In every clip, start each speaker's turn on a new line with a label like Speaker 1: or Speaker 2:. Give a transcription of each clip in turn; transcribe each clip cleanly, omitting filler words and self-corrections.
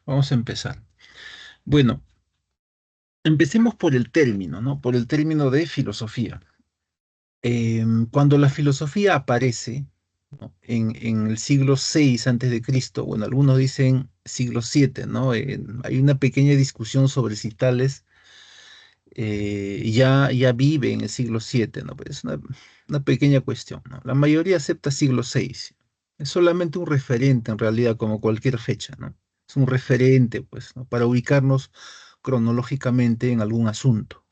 Speaker 1: Vamos a empezar. Bueno, empecemos por el término, ¿no? Por el término de filosofía. Cuando la filosofía aparece, ¿no? en el siglo VI antes de Cristo, bueno, algunos dicen siglo VII, ¿no? Hay una pequeña discusión sobre si Tales ya vive en el siglo VII, ¿no? Pero es una pequeña cuestión, ¿no? La mayoría acepta siglo VI. Es solamente un referente en realidad, como cualquier fecha, ¿no? Es un referente, pues, ¿no? Para ubicarnos cronológicamente en algún asunto.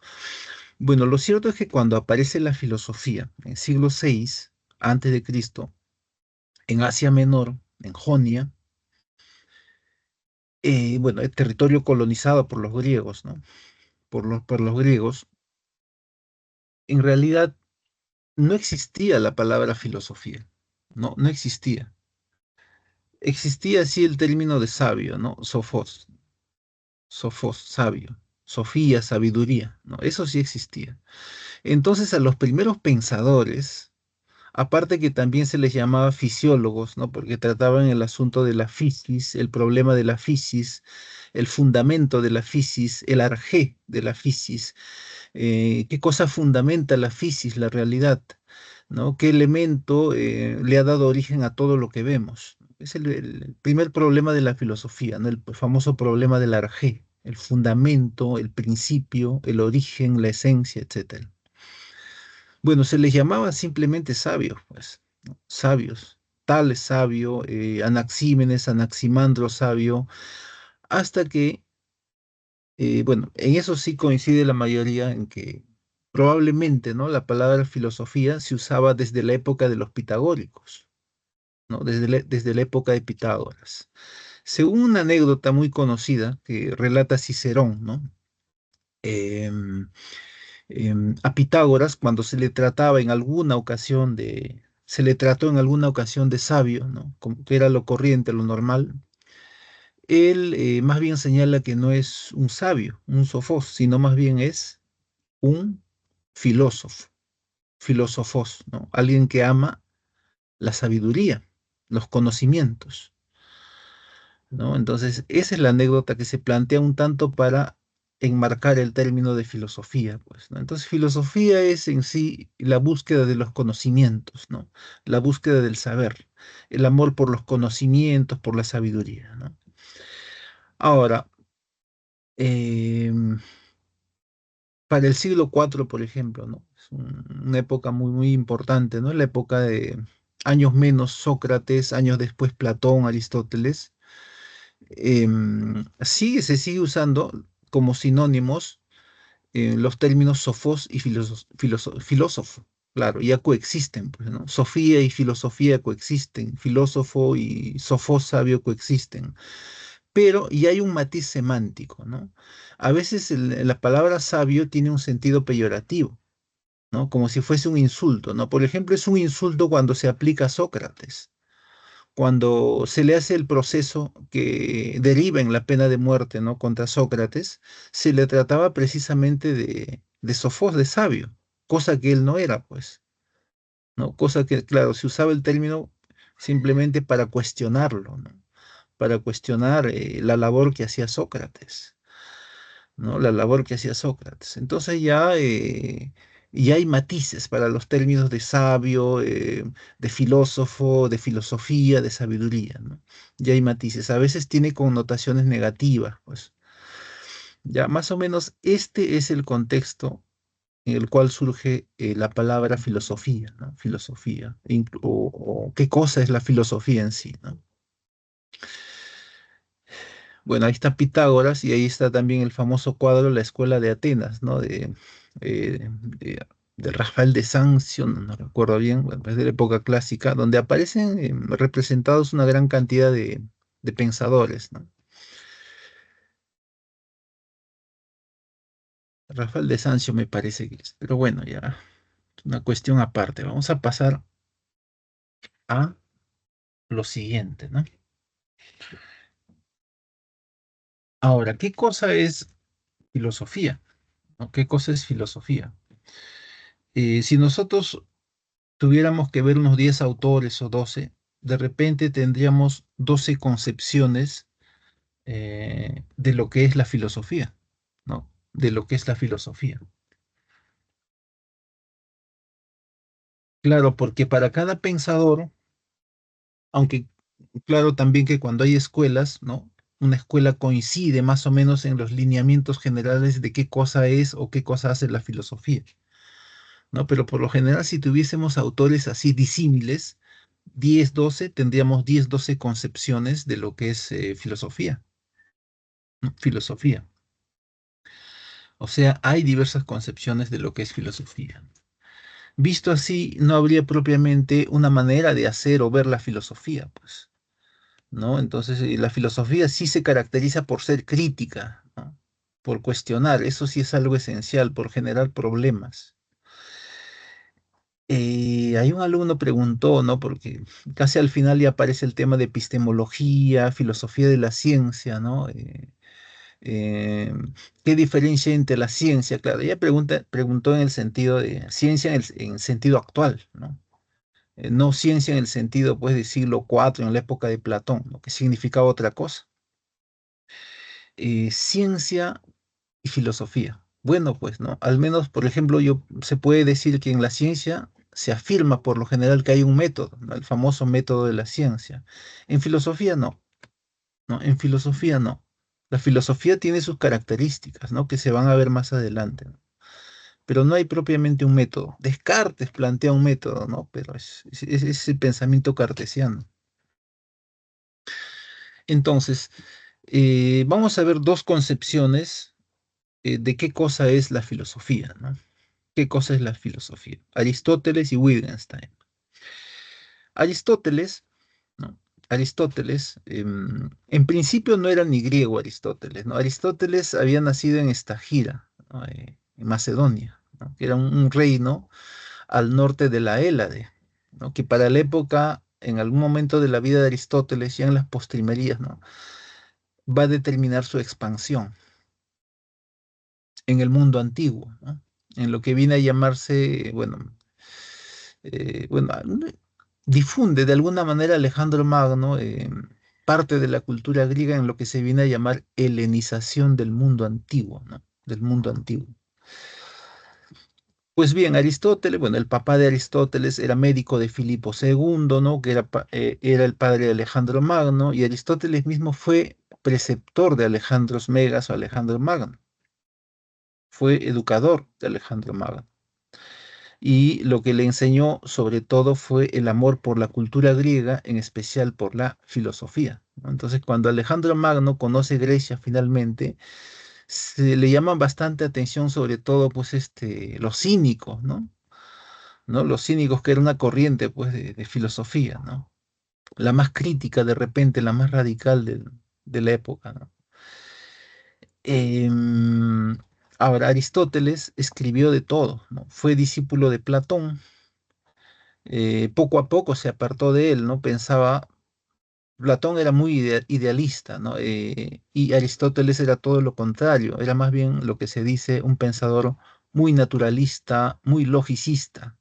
Speaker 1: Bueno, lo cierto es que cuando aparece la filosofía en siglo VI antes de Cristo, en Asia Menor, en Jonia, bueno, el territorio colonizado por los griegos, ¿no? Por los griegos, en realidad no existía la palabra filosofía, no existía. Existía sí el término de sabio, ¿no? Sofos, sabio, sofía, sabiduría, ¿no? Eso sí existía. Entonces a los primeros pensadores, aparte que también se les llamaba fisiólogos, ¿no? Porque trataban el asunto de la fisis, el problema de la fisis, el fundamento de la fisis, el arjé de la fisis, qué cosa fundamenta la fisis, la realidad, ¿no? ¿Qué elemento le ha dado origen a todo lo que vemos? Es el primer problema de la filosofía, ¿no? El famoso problema del arjé, el fundamento, el principio, el origen, la esencia, etcétera. Bueno, se les llamaba simplemente sabios, pues, ¿no? Sabios. Tales sabio, Anaxímenes, Anaximandro sabio, hasta que, bueno, en eso sí coincide la mayoría en que probablemente, ¿no? La palabra filosofía se usaba desde la época de los pitagóricos, ¿no? Desde la época de Pitágoras. Según una anécdota muy conocida que relata Cicerón, ¿no? Em, a Pitágoras, cuando se le trataba en alguna ocasión se le trató en alguna ocasión de sabio, ¿no? Como que era lo corriente, lo normal. Él más bien señala que no es un sabio, un sofós, sino más bien es un filósofo, filósofos, ¿no? Alguien que ama la sabiduría, los conocimientos, ¿no? Entonces, esa es la anécdota que se plantea un tanto para enmarcar el término de filosofía, pues, ¿no? Entonces, filosofía es en sí la búsqueda de los conocimientos, ¿no? La búsqueda del saber, el amor por los conocimientos, por la sabiduría, ¿no? Ahora, em, para el siglo IV, por ejemplo, ¿no? Es una época muy, muy importante, ¿no? La época de años menos Sócrates, años después Platón, Aristóteles. Sí, se sigue usando como sinónimos los términos sofos y filósofo. Claro, ya coexisten, pues, ¿no? Sofía y filosofía coexisten, filósofo y sofos sabio coexisten, pero y hay un matiz semántico, ¿no? A veces la palabra sabio tiene un sentido peyorativo, ¿no? Como si fuese un insulto, ¿no? Por ejemplo, es un insulto cuando se aplica a Sócrates, cuando se le hace el proceso que deriva en la pena de muerte, ¿no? Contra Sócrates, se le trataba precisamente de sofós, de sabio, cosa que él no era, pues, ¿no? Cosa que, claro, se usaba el término simplemente para cuestionarlo, ¿no? Para cuestionar la labor que hacía Sócrates, ¿no? La labor que hacía Sócrates. Entonces ya hay matices para los términos de sabio, de filósofo, de filosofía, de sabiduría, ¿no? Ya hay matices. A veces tiene connotaciones negativas, pues. Ya más o menos este es el contexto en el cual surge la palabra filosofía, ¿no? Filosofía, o qué cosa es la filosofía en sí, ¿no? Bueno, ahí está Pitágoras y ahí está también el famoso cuadro La Escuela de Atenas, ¿no? De Rafael de Sancio, no recuerdo bien, bueno, es de la época clásica, donde aparecen representados una gran cantidad de pensadores, ¿no? Rafael de Sancio me parece que es, pero bueno, ya, es una cuestión aparte. Vamos a pasar a lo siguiente, ¿no? Ahora, ¿qué cosa es filosofía? ¿No? ¿Qué cosa es filosofía? Si nosotros tuviéramos que ver unos 10 autores o 12, de repente tendríamos 12 concepciones de lo que es la filosofía, ¿no? De lo que es la filosofía. Claro, porque para cada pensador, aunque claro también que cuando hay escuelas, ¿no? Una escuela coincide más o menos en los lineamientos generales de qué cosa es o qué cosa hace la filosofía, ¿no? Pero por lo general, si tuviésemos autores así disímiles, 10 12 tendríamos 10 12 concepciones de lo que es filosofía, ¿no? Filosofía. O sea, hay diversas concepciones de lo que es filosofía. Visto así, no habría propiamente una manera de hacer o ver la filosofía, pues, ¿no? Entonces, la filosofía sí se caracteriza por ser crítica, ¿no? Por cuestionar, eso sí es algo esencial, por generar problemas. Hay un alumno preguntó, ¿no? Porque casi al final ya aparece el tema de epistemología, filosofía de la ciencia, ¿no? Eh, ¿Qué diferencia entre la ciencia? Claro, ella preguntó en el sentido de ciencia en sentido actual, ¿no? No ciencia en el sentido, pues, del siglo IV, en la época de Platón, ¿no? Que significaba otra cosa. Ciencia y filosofía. Bueno, pues, ¿no? Al menos, por ejemplo, se puede decir que en la ciencia se afirma por lo general que hay un método, ¿no? El famoso método de la ciencia. En filosofía no, ¿no? En filosofía no. La filosofía tiene sus características, ¿no? Que se van a ver más adelante, ¿no? Pero no hay propiamente un método. Descartes plantea un método, ¿no? Pero es el pensamiento cartesiano. Entonces, vamos a ver dos concepciones de qué cosa es la filosofía, ¿no? ¿Qué cosa es la filosofía? Aristóteles y Wittgenstein. Aristóteles, ¿no? Aristóteles, en principio no era ni griego Aristóteles, ¿no? Aristóteles había nacido en Estagira, ¿no? En Macedonia, ¿no? Que era un reino al norte de la Hélade, ¿no? Que para la época, en algún momento de la vida de Aristóteles, ya en las postrimerías, ¿no? Va a determinar su expansión en el mundo antiguo, ¿no? En lo que viene a llamarse, bueno, difunde de alguna manera Alejandro Magno parte de la cultura griega en lo que se viene a llamar helenización del mundo antiguo, ¿no? Del mundo antiguo. Pues bien, Aristóteles, bueno, el papá de Aristóteles era médico de Filipo II, ¿no? Que era el padre de Alejandro Magno, y Aristóteles mismo fue preceptor de Alejandro Megas o Alejandro Magno, fue educador de Alejandro Magno. Y lo que le enseñó sobre todo fue el amor por la cultura griega, en especial por la filosofía, ¿no? Entonces, cuando Alejandro Magno conoce Grecia finalmente, se le llaman bastante atención sobre todo pues los cínicos, ¿no? ¿No? Los cínicos que era una corriente pues de filosofía, ¿no? La más crítica de repente, la más radical de la época, ¿no? Em, Ahora, Aristóteles escribió de todo, ¿no? Fue discípulo de Platón, poco a poco se apartó de él, ¿no? Pensaba, Platón era muy idealista, ¿no? Y Aristóteles era todo lo contrario, era más bien lo que se dice un pensador muy naturalista, muy logicista.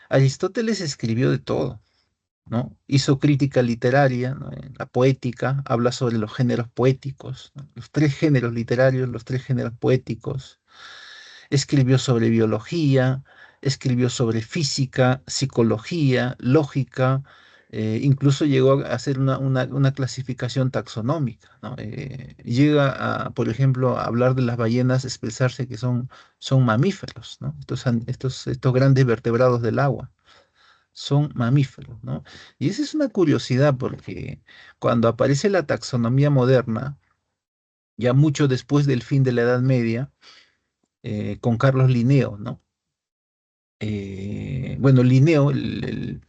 Speaker 1: Aristóteles escribió de todo, ¿no? Hizo crítica literaria, ¿no? En la poética, habla sobre los géneros poéticos, ¿no? Los tres géneros literarios, los tres géneros poéticos. Escribió sobre biología, escribió sobre física, psicología, lógica, incluso llegó a hacer una clasificación taxonómica, ¿no? Llega a, por ejemplo, a hablar de las ballenas, expresarse que son mamíferos, ¿no? Estos grandes vertebrados del agua son mamíferos, ¿no? Y esa es una curiosidad porque cuando aparece la taxonomía moderna, ya mucho después del fin de la Edad Media, con Carlos Linneo, ¿no? Bueno, Linneo, el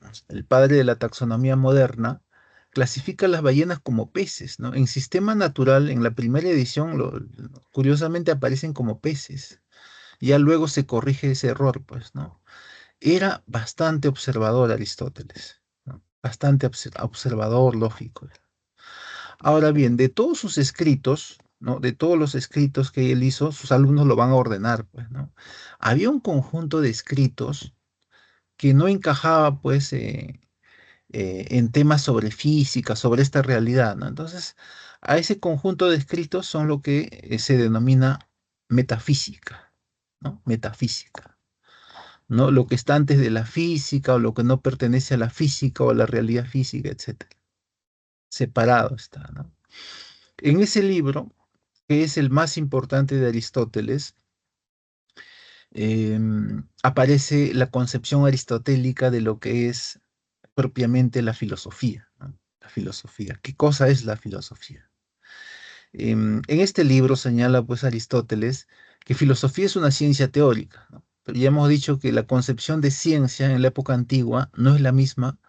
Speaker 1: padre de la taxonomía moderna, clasifica las ballenas como peces, ¿no? En Sistema Natural, en la primera edición, curiosamente aparecen como peces. Ya luego se corrige ese error, pues, ¿no? Era bastante observador Aristóteles, ¿no? Bastante observador, lógico. Ahora bien, de todos sus escritos, ¿no? De todos los escritos que él hizo, sus alumnos lo van a ordenar, pues, ¿no? Había un conjunto de escritos que no encajaba, pues, en temas sobre física, sobre esta realidad, ¿no? Entonces, A ese conjunto de escritos son lo que se denomina metafísica, ¿no? Metafísica, ¿no? Lo que está antes de la física o lo que no pertenece a la física o a la realidad física, etcétera. Separado está, ¿no? En ese libro, que es el más importante de Aristóteles, aparece la concepción aristotélica de lo que es propiamente la filosofía, ¿no? La filosofía. ¿Qué cosa es la filosofía? En este libro señala pues Aristóteles que filosofía es una ciencia teórica, ¿no? Pero ya hemos dicho que la concepción de ciencia en la época antigua no es la misma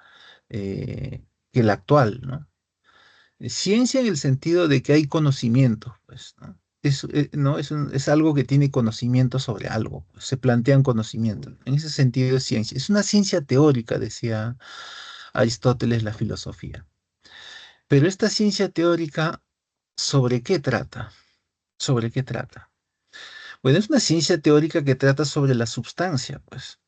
Speaker 1: eh, que la actual, ¿no? Ciencia en el sentido de que hay conocimiento, pues, ¿no? ¿No? Es algo que tiene conocimiento sobre algo, pues, se plantean conocimientos. En ese sentido es ciencia. Es una ciencia teórica, decía Aristóteles, la filosofía. Pero esta ciencia teórica, ¿sobre qué trata? ¿Sobre qué trata? Bueno, es una ciencia teórica que trata sobre la substancia, pues,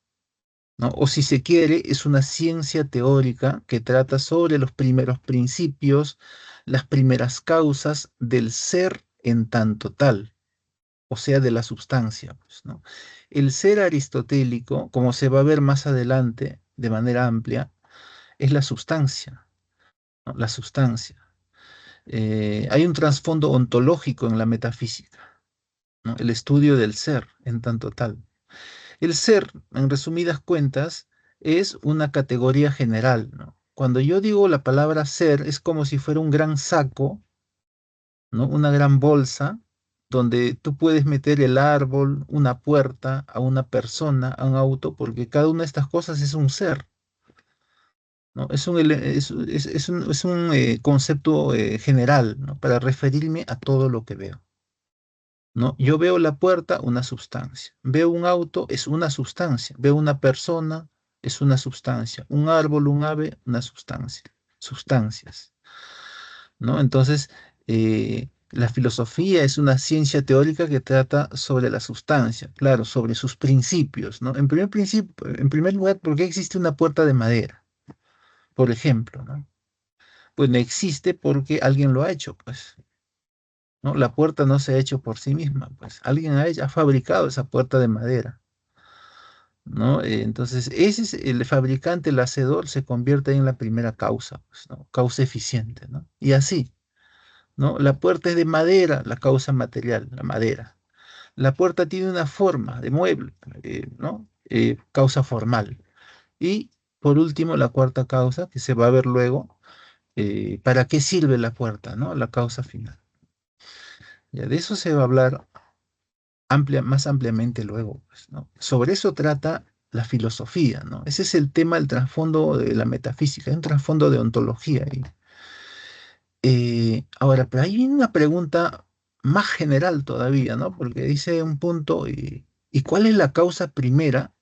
Speaker 1: ¿no? O si se quiere, es una ciencia teórica que trata sobre los primeros principios, las primeras causas del ser en tanto tal, o sea, de la substancia, pues, ¿no? El ser aristotélico, como se va a ver más adelante de manera amplia, es la substancia, ¿no? La substancia. Hay un trasfondo ontológico en la metafísica, ¿no? El estudio del ser en tanto tal. El ser, en resumidas cuentas, es una categoría general, ¿no? Cuando yo digo la palabra ser, es como si fuera un gran saco, ¿no? Una gran bolsa donde tú puedes meter el árbol, una puerta, a una persona, a un auto, porque cada una de estas cosas es un ser, ¿no? Es un concepto general, ¿no? Para referirme a todo lo que veo. ¿No? Yo veo la puerta, una sustancia. Veo un auto, es una sustancia. Veo una persona, es una sustancia. Un árbol, un ave, una sustancia. Sustancias, ¿no? Entonces, la filosofía es una ciencia teórica que trata sobre la sustancia, claro, sobre sus principios, ¿no? En primer lugar, ¿por qué existe una puerta de madera? Por ejemplo, ¿no? Pues no existe porque alguien lo ha hecho, pues. ¿No? La puerta no se ha hecho por sí misma, pues alguien ha fabricado esa puerta de madera, ¿no? Entonces, ese es el fabricante, el hacedor, se convierte en la primera causa, pues, ¿no? Causa eficiente, ¿no? Y así, ¿no? La puerta es de madera, la causa material, la madera. La puerta tiene una forma de mueble, ¿no? Causa formal. Y por último, la cuarta causa, que se va a ver luego, ¿para qué sirve la puerta, ¿no? La causa final. Ya de eso se va a hablar más ampliamente luego, pues, ¿no? Sobre eso trata la filosofía, ¿no? Ese es el tema, el trasfondo de la metafísica, hay un trasfondo de ontología ahí. Ahora, pero hay una pregunta más general todavía, ¿no? Porque dice un punto, ¿y cuál es la causa primera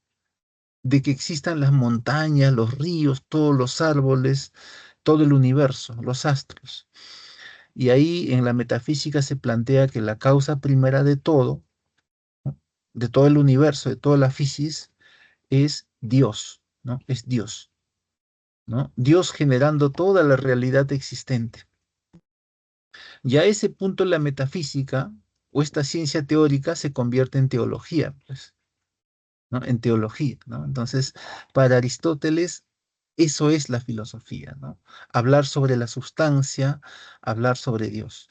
Speaker 1: de que existan las montañas, los ríos, todos los árboles, todo el universo, los astros? Y ahí en la metafísica se plantea que la causa primera de todo, ¿no? De todo el universo, de toda la física, es Dios, ¿no? Es Dios, ¿no? Dios generando toda la realidad existente. Ya a ese punto la metafísica o esta ciencia teórica se convierte en teología, pues, ¿no? En teología, ¿no? Entonces, para Aristóteles, eso es la filosofía, ¿no? Hablar sobre la sustancia, hablar sobre Dios.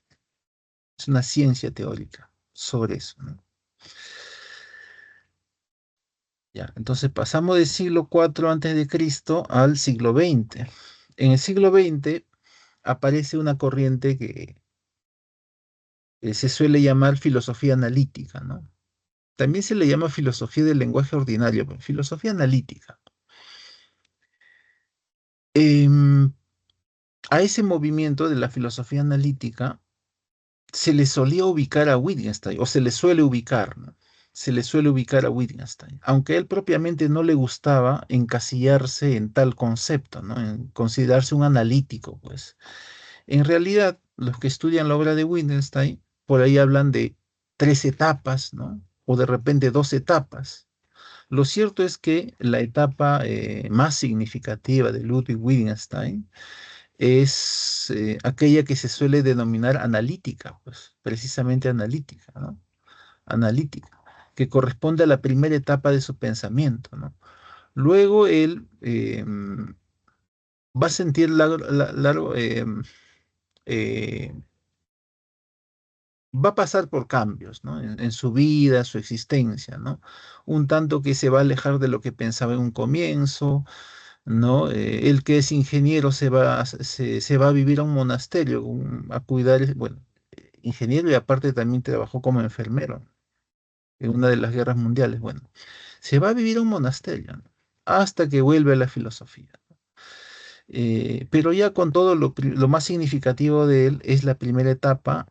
Speaker 1: Es una ciencia teórica sobre eso, ¿no? Ya, entonces pasamos del siglo IV antes de Cristo al siglo XX. En el siglo XX aparece una corriente que se suele llamar filosofía analítica, ¿no? También se le llama filosofía del lenguaje ordinario, pero filosofía analítica. Em, a ese movimiento de la filosofía analítica se le solía ubicar a Wittgenstein, o se le suele ubicar, ¿no? Se le suele ubicar a Wittgenstein, aunque a él propiamente no le gustaba encasillarse en tal concepto, ¿no? En considerarse un analítico, pues. En realidad, los que estudian la obra de Wittgenstein, por ahí hablan de 3 etapas, ¿no? O de repente 2 etapas. Lo cierto es que la etapa más significativa de Ludwig Wittgenstein es aquella que se suele denominar analítica, pues precisamente analítica, ¿no? Analítica, que corresponde a la primera etapa de su pensamiento, ¿no? Luego él va a sentir eh, va a pasar por cambios, ¿no? En su vida, su existencia, ¿no? Un tanto que se va a alejar de lo que pensaba en un comienzo, ¿no? Él que es ingeniero se va a vivir a un monasterio, a cuidar, bueno, ingeniero y aparte también trabajó como enfermero en una de las guerras mundiales, bueno, se va a vivir a un monasterio, ¿no? Hasta que vuelve a la filosofía. Pero ya con todo lo más significativo de él es la primera etapa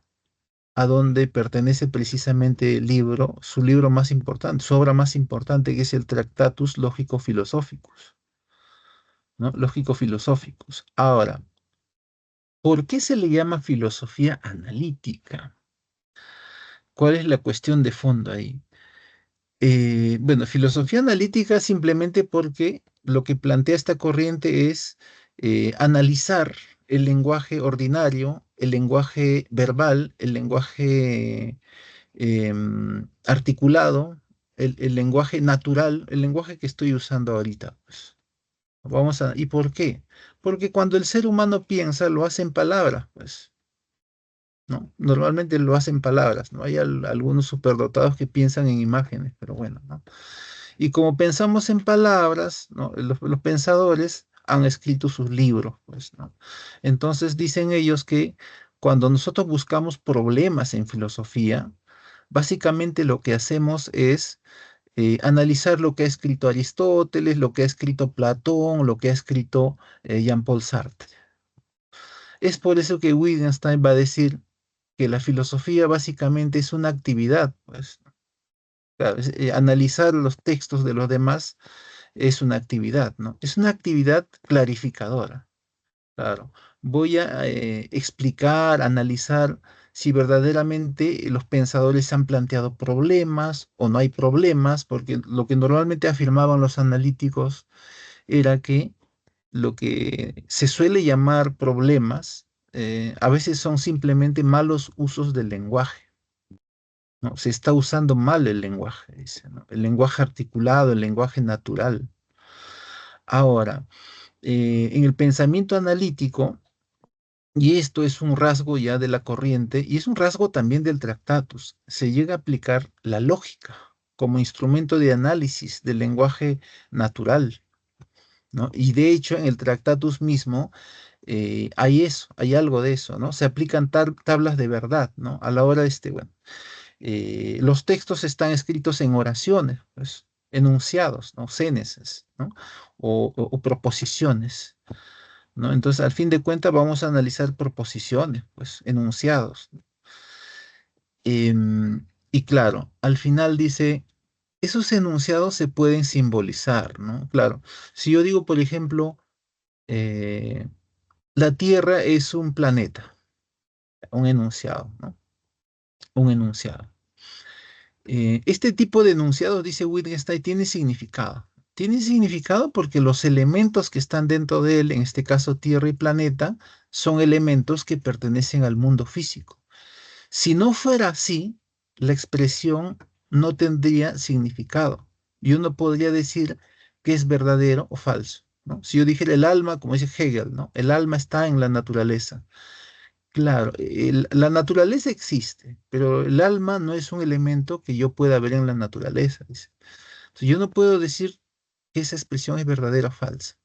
Speaker 1: a donde pertenece precisamente el libro, su libro más importante, su obra más importante, que es el Tractatus Lógico-Filosóficus, ¿no? Lógico-Filosóficus. Ahora, ¿por qué se le llama filosofía analítica? ¿Cuál es la cuestión de fondo ahí? Bueno, filosofía analítica simplemente porque lo que plantea esta corriente es analizar el lenguaje ordinario, el lenguaje verbal, el lenguaje articulado, el lenguaje natural, el lenguaje que estoy usando ahorita, pues. ¿Y por qué? Porque cuando el ser humano piensa, lo hace en palabras, pues, ¿no? Normalmente lo hace en palabras, ¿no? Hay algunos superdotados que piensan en imágenes, pero bueno, ¿no? Y como pensamos en palabras, ¿no? Los pensadores han escrito sus libros, pues, ¿no? Entonces dicen ellos que cuando nosotros buscamos problemas en filosofía, básicamente lo que hacemos es analizar lo que ha escrito Aristóteles, lo que ha escrito Platón, lo que ha escrito Jean-Paul Sartre. Es por eso que Wittgenstein va a decir que la filosofía básicamente es una actividad, pues. Claro, analizar los textos de los demás es una actividad, ¿no? Es una actividad clarificadora. Claro, voy a explicar, analizar si verdaderamente los pensadores han planteado problemas o no hay problemas, porque lo que normalmente afirmaban los analíticos era que lo que se suele llamar problemas a veces son simplemente malos usos del lenguaje, ¿no? Se está usando mal el lenguaje, dice, ¿no? El lenguaje articulado, el lenguaje natural. Ahora, en el pensamiento analítico, y esto es un rasgo ya de la corriente y es un rasgo también del Tractatus. Se llega a aplicar la lógica como instrumento de análisis del lenguaje natural, ¿no? Y de hecho en el Tractatus mismo hay eso, hay algo de eso, ¿no? Se aplican tablas de verdad, ¿no? A la hora de bueno, los textos están escritos en oraciones, pues, enunciados, ¿no? Cénesis, ¿no? O proposiciones. ¿No? Entonces, al fin de cuentas, vamos a analizar proposiciones, pues, enunciados. Y claro, al final dice, esos enunciados se pueden simbolizar, ¿no? Claro, si yo digo, por ejemplo, eh, la Tierra es un planeta, un enunciado, ¿no? Un enunciado. Este tipo de enunciados, dice Wittgenstein, tiene significado. Tiene significado porque los elementos que están dentro de él, en este caso Tierra y planeta, son elementos que pertenecen al mundo físico. Si no fuera así, la expresión no tendría significado. Y uno podría decir que es verdadero o falso, ¿no? Si yo dijera el alma, como dice Hegel, ¿no? El alma está en la naturaleza. Claro, la naturaleza existe, pero el alma no es un elemento que yo pueda ver en la naturaleza, dice. Entonces, yo no puedo decir que esa expresión es verdadera o falsa.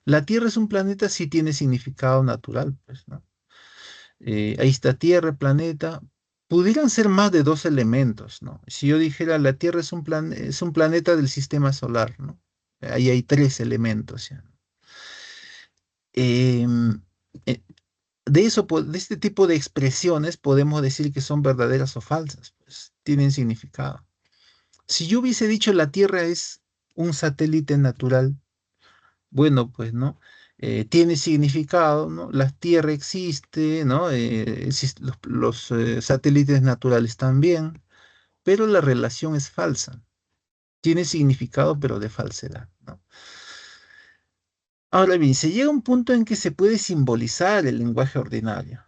Speaker 1: La Tierra es un planeta, sí tiene significado natural, pues, ¿no? Ahí está Tierra, planeta. Pudieran ser más de dos elementos, ¿no? Si yo dijera la Tierra es un planeta del sistema solar, ¿no? Ahí hay tres elementos, ya. Em, eh, de este tipo de expresiones podemos decir que son verdaderas o falsas, pues tienen significado. Si yo hubiese dicho la Tierra es un satélite natural, bueno, pues, ¿no? Tiene significado, ¿no? La Tierra existe, ¿no? Los satélites naturales también, pero la relación es falsa. Tiene significado, pero de falsedad, ¿no? Ahora bien, se llega a un punto en que se puede simbolizar el lenguaje ordinario,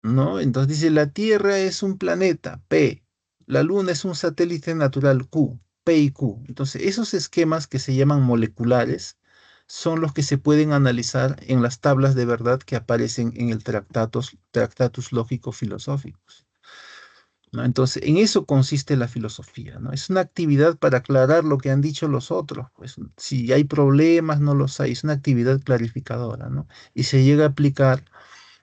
Speaker 1: ¿no? Entonces dice, la Tierra es un planeta, P, la Luna es un satélite natural, Q, P y Q. Entonces, esos esquemas que se llaman moleculares son los que se pueden analizar en las tablas de verdad que aparecen en el Tractatus Lógico-Filosóficos, ¿no? Entonces, en eso consiste la filosofía, ¿no? Es una actividad para aclarar lo que han dicho los otros, pues si hay problemas, no los hay, es una actividad clarificadora, ¿no? Y se llega a aplicar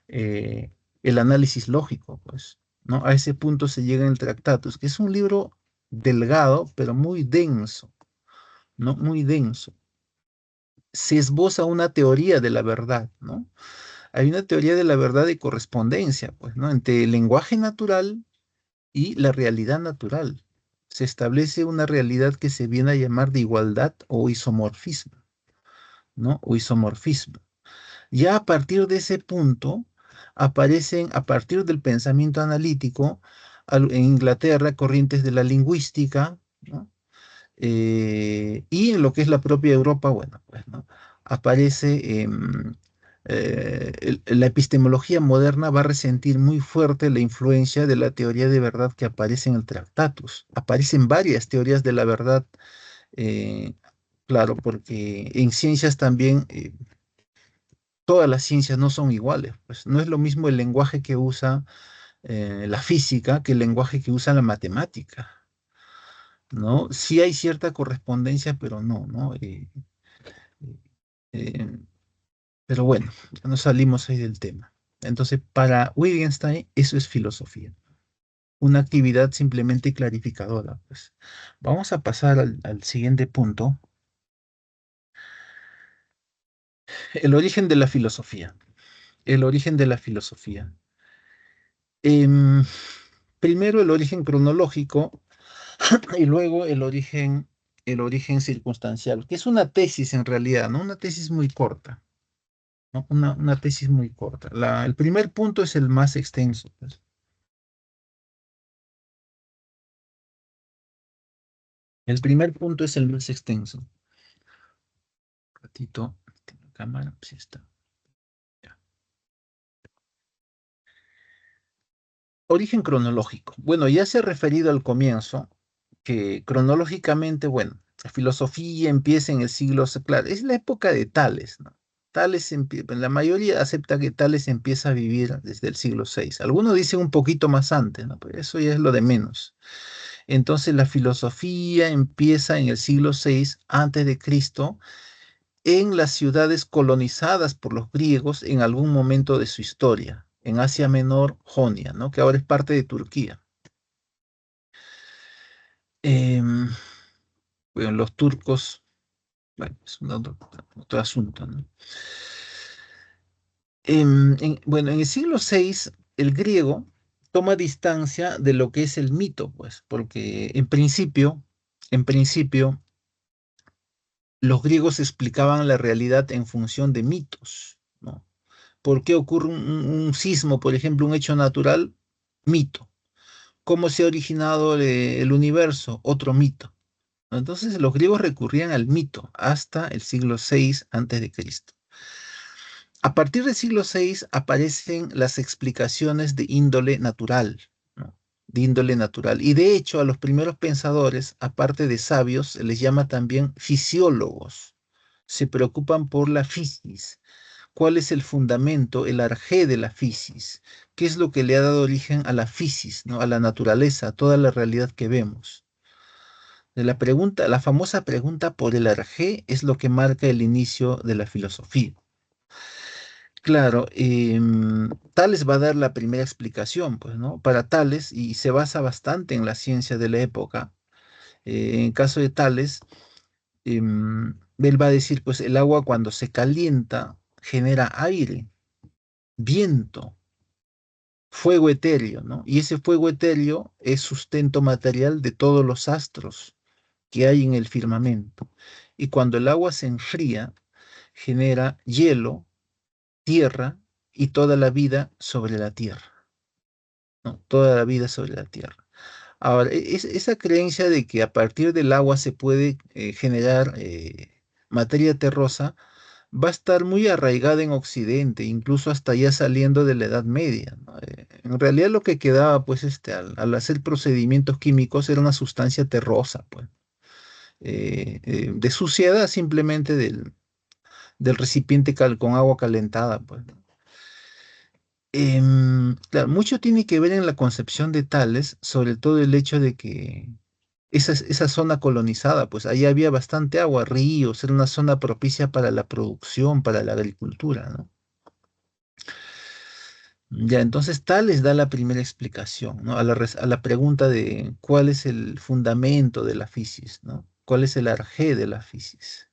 Speaker 1: eh, el análisis lógico, pues, ¿no? A ese punto se llega en el Tractatus, que es un libro delgado, pero muy denso, ¿no? Muy denso. Se esboza una teoría de la verdad, ¿no? Hay una teoría de la verdad de correspondencia, pues, ¿no? Entre el lenguaje natural y la realidad natural. Se establece una realidad que se viene a llamar de igualdad o isomorfismo, ¿no? O isomorfismo. Ya a partir de ese punto, aparecen, a partir del pensamiento analítico, en Inglaterra, corrientes de la lingüística, ¿no? Y en lo que es la propia Europa, bueno, pues, ¿no? Aparece, la epistemología moderna va a resentir muy fuerte la influencia de la teoría de verdad que aparece en el Tractatus. Aparecen varias teorías de la verdad, eh, claro, porque en ciencias también, todas las ciencias no son iguales, pues no es lo mismo el lenguaje que usa la física que el lenguaje que usa la matemática, ¿no? Sí hay cierta correspondencia, pero no, ¿no? Eh, pero bueno, ya no salimos ahí del tema. Entonces, para Wittgenstein, eso es filosofía, una actividad simplemente clarificadora, pues. Vamos a pasar al siguiente punto, el origen de la filosofía. El origen de la filosofía. Em, Primero el origen cronológico y luego el origen circunstancial, que es una tesis en realidad, ¿no? Una tesis muy corta, ¿no? Una tesis muy corta. El primer punto es el más extenso, pues. El primer punto es el más extenso. Un ratito, la cámara, sí está. Ya. Origen cronológico. Bueno, ya se ha referido al comienzo que cronológicamente, bueno, la filosofía empieza en el siglo, claro, es la época de Tales, ¿no? La mayoría acepta que Tales empieza a vivir desde el siglo VI. Algunos dicen un poquito más antes, ¿no? Pero eso ya es lo de menos. Entonces la filosofía empieza en el siglo VI antes de Cristo en las ciudades colonizadas por los griegos en algún momento de su historia, en Asia Menor, Jonia, ¿no? Que ahora es parte de Turquía. Em, bueno, los turcos, bueno, es otro asunto, ¿no? Bueno, en el siglo VI, el griego toma distancia de lo que es el mito, pues, porque en principio, los griegos explicaban la realidad en función de mitos, ¿no? ¿Por qué ocurre un sismo, por ejemplo, un hecho natural? Mito. ¿Cómo se ha originado el universo? Otro mito. Entonces los griegos recurrían al mito hasta el siglo VI antes de Cristo. A partir del siglo VI aparecen las explicaciones de índole natural, ¿no? De índole natural. Y de hecho a los primeros pensadores, aparte de sabios, se les llama también fisiólogos. Se preocupan por la fisis. ¿Cuál es el fundamento, el arjé de la fisis? ¿Qué es lo que le ha dado origen a la fisis, ¿no? A la naturaleza, a toda la realidad que vemos? De la famosa pregunta por el arjé es lo que marca el inicio de la filosofía. Claro, Tales va a dar la primera explicación, pues, ¿no? Para Tales, y se basa bastante en la ciencia de la época, en caso de Tales, él va a decir, pues, el agua cuando se calienta genera aire, viento, fuego etéreo, ¿no? Y ese fuego etéreo es sustento material de todos los astros que hay en el firmamento. Y cuando el agua se enfría, genera hielo, tierra y toda la vida sobre la tierra, ¿no? Toda la vida sobre la tierra. Ahora, esa creencia de que a partir del agua se puede generar materia terrosa va a estar muy arraigada en Occidente, incluso hasta ya saliendo de la Edad Media, ¿no? En realidad lo que quedaba, pues, al hacer procedimientos químicos era una sustancia terrosa, pues, de suciedad simplemente del recipiente con agua calentada, pues. Claro, mucho tiene que ver en la concepción de Tales, sobre todo el hecho de que esa zona colonizada, pues ahí había bastante agua, ríos, era una zona propicia para la producción, para la agricultura, ¿no? Ya, entonces Tales da la primera explicación, ¿no? A la pregunta de cuál es el fundamento de la fisis, ¿no? ¿Cuál es el arjé de la fisis?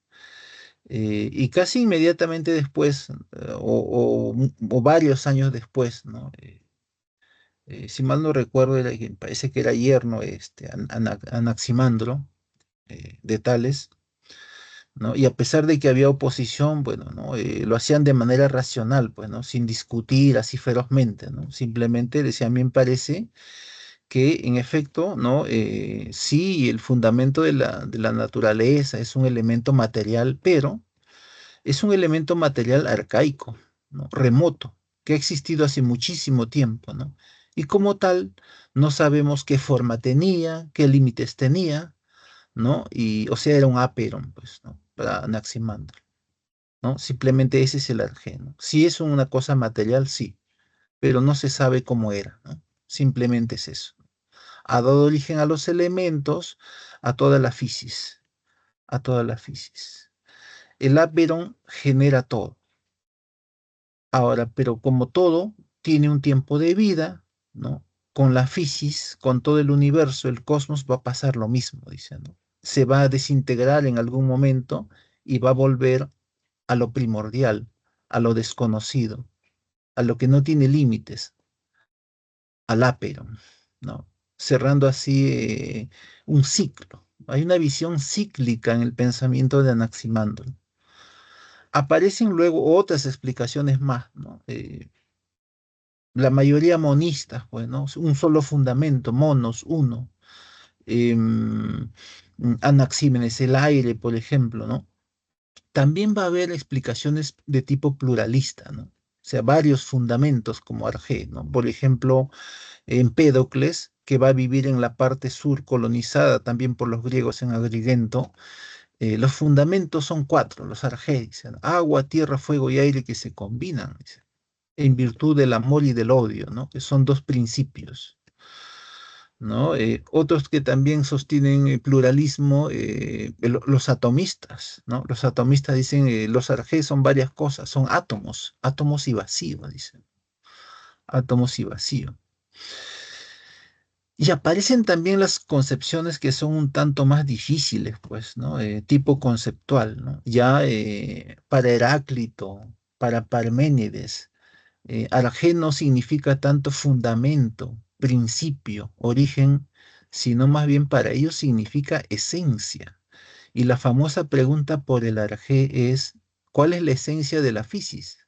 Speaker 1: Y casi inmediatamente después, o varios años después, ¿no? Si mal no recuerdo, parece que era yerno Anaximandro de Tales, ¿no? Y a pesar de que había oposición, bueno, ¿no? Lo hacían de manera racional, pues, ¿no? Sin discutir así ferozmente, ¿no? Simplemente decía, a mí me parece que en efecto, ¿no? Sí, el fundamento de la naturaleza es un elemento material, pero es un elemento material arcaico, ¿no? Remoto, que ha existido hace muchísimo tiempo, ¿no? Y como tal, no sabemos qué forma tenía, qué límites tenía, ¿no? Y, o sea, era un aperon, pues, ¿no? Para Anaximandro, ¿no? Simplemente ese es el arjé, ¿no? Si es una cosa material, sí, pero no se sabe cómo era, ¿no? Simplemente es eso. Ha dado origen a los elementos, a toda la fisis, a toda la fisis. El aperon genera todo. Ahora, pero como todo, tiene un tiempo de vida, ¿no? Con la fisis, con todo el universo, el cosmos va a pasar lo mismo, dice, ¿no? Se va a desintegrar en algún momento y va a volver a lo primordial, a lo desconocido, a lo que no tiene límites, al ápero, ¿no? Cerrando así un ciclo. Hay una visión cíclica en el pensamiento de Anaximandro. Aparecen luego otras explicaciones más, ¿no? La mayoría monistas, pues, ¿no? Un solo fundamento, monos, uno. Em, Anaxímenes, el aire, por ejemplo, ¿no? También va a haber explicaciones de tipo pluralista, ¿no? O sea, varios fundamentos como Argé, ¿no? Por ejemplo, Empédocles, que va a vivir en la parte sur colonizada también por los griegos en Agrigento, los fundamentos son cuatro, los Argé, dicen, agua, tierra, fuego y aire que se combinan, dice, en virtud del amor y del odio, ¿no? Que son dos principios, ¿no? Otros que también sostienen el pluralismo, los atomistas, ¿no? Los atomistas dicen, los arjé son varias cosas, son átomos, átomos y vacío, dicen, átomos y vacío. Y aparecen también las concepciones que son un tanto más difíciles, pues, ¿no? Tipo conceptual, ¿no? Ya para Heráclito, para Parménides, arjé no significa tanto fundamento, principio, origen, sino más bien para ellos significa esencia. Y la famosa pregunta por el arjé es, ¿cuál es la esencia de la fisis?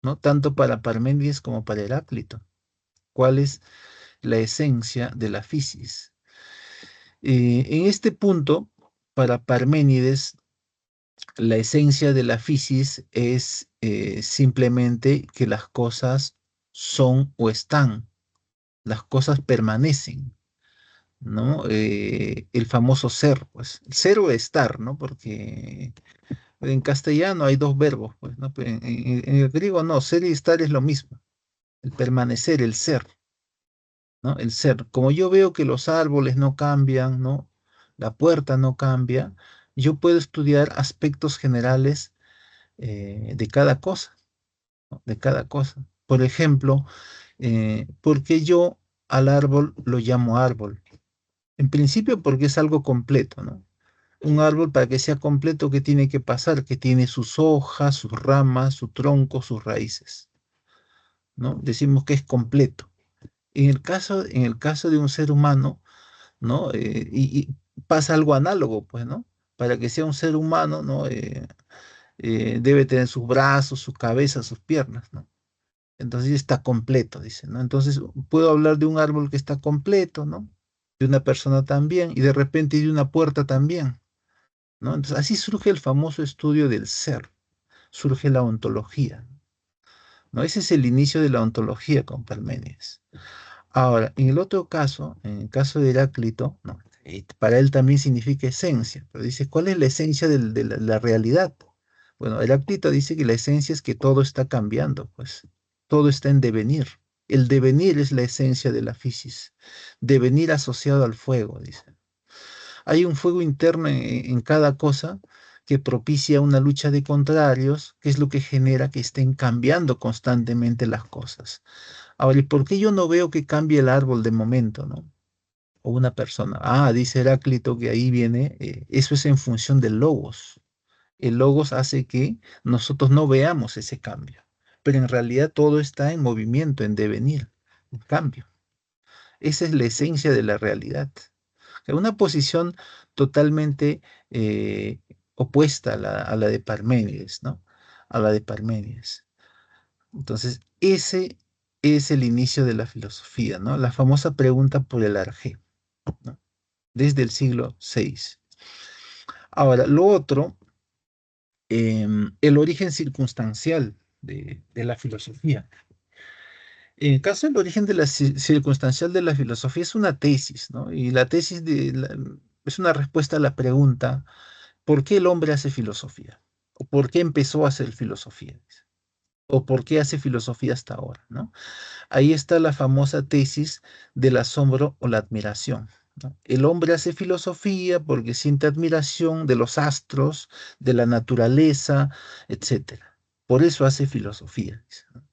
Speaker 1: ¿No? Tanto para Parménides como para Heráclito. ¿Cuál es la esencia de la fisis? En este punto, para Parménides, la esencia de la fisis es simplemente que las cosas son o están, las cosas permanecen, ¿no? El famoso ser, pues, ser o estar, ¿no? Porque en castellano hay dos verbos, pues, ¿no? Pero en el griego no, ser y estar es lo mismo, el permanecer, el ser, ¿no? El ser. Como yo veo que los árboles no cambian, ¿no? La puerta no cambia, yo puedo estudiar aspectos generales de cada cosa, ¿no? De cada cosa. Por ejemplo, ¿por qué yo al árbol lo llamo árbol? En principio porque es algo completo, ¿no? Un árbol para que sea completo, ¿qué tiene que pasar? Que tiene sus hojas, sus ramas, su tronco, sus raíces, ¿no? Decimos que es completo. En el caso de un ser humano, ¿no? Y pasa algo análogo, pues, ¿no? Para que sea un ser humano, ¿no? Debe tener sus brazos, su cabeza, sus piernas, ¿no? Entonces está completo, dice, ¿no? Entonces puedo hablar de un árbol que está completo, ¿no? De una persona también, y de repente de una puerta también, ¿no? Entonces así surge el famoso estudio del ser. surge la ontología, ¿no? Ese es el inicio de la ontología con Parménides. Ahora, en el otro caso, en el caso de Heráclito, no, para él también significa esencia, pero dice, ¿cuál es la esencia de la realidad? Bueno, Heráclito dice que la esencia es que todo está cambiando, pues todo está en devenir. El devenir es la esencia de la física, devenir asociado al fuego, dice. Hay un fuego interno en cada cosa que propicia una lucha de contrarios, que es lo que genera que estén cambiando constantemente las cosas. Ahora, ¿y por qué yo no veo que cambie el árbol de momento, no? O una persona. Ah, dice Heráclito que ahí viene, eso es en función del logos. El logos hace que nosotros no veamos ese cambio, pero en realidad todo está en movimiento, en devenir, en cambio. Esa es la esencia de la realidad. Una posición totalmente eh, opuesta a la de Parménides, ¿no? A la de Parménides. Entonces, ese es el inicio de la filosofía, ¿no? La famosa pregunta por el arjé, ¿no? Desde el siglo VI. Ahora, lo otro, el origen circunstancial de la filosofía. En el caso del origen de la circunstancial de la filosofía es una tesis, ¿no? Y la tesis es una respuesta a la pregunta, ¿por qué el hombre hace filosofía? ¿O por qué empezó a hacer filosofía? ¿O por qué hace filosofía hasta ahora, ¿no? Ahí está la famosa tesis del asombro o la admiración, ¿no? El hombre hace filosofía porque siente admiración de los astros, de la naturaleza, etcétera. Por eso hace filosofía, dice, ¿no?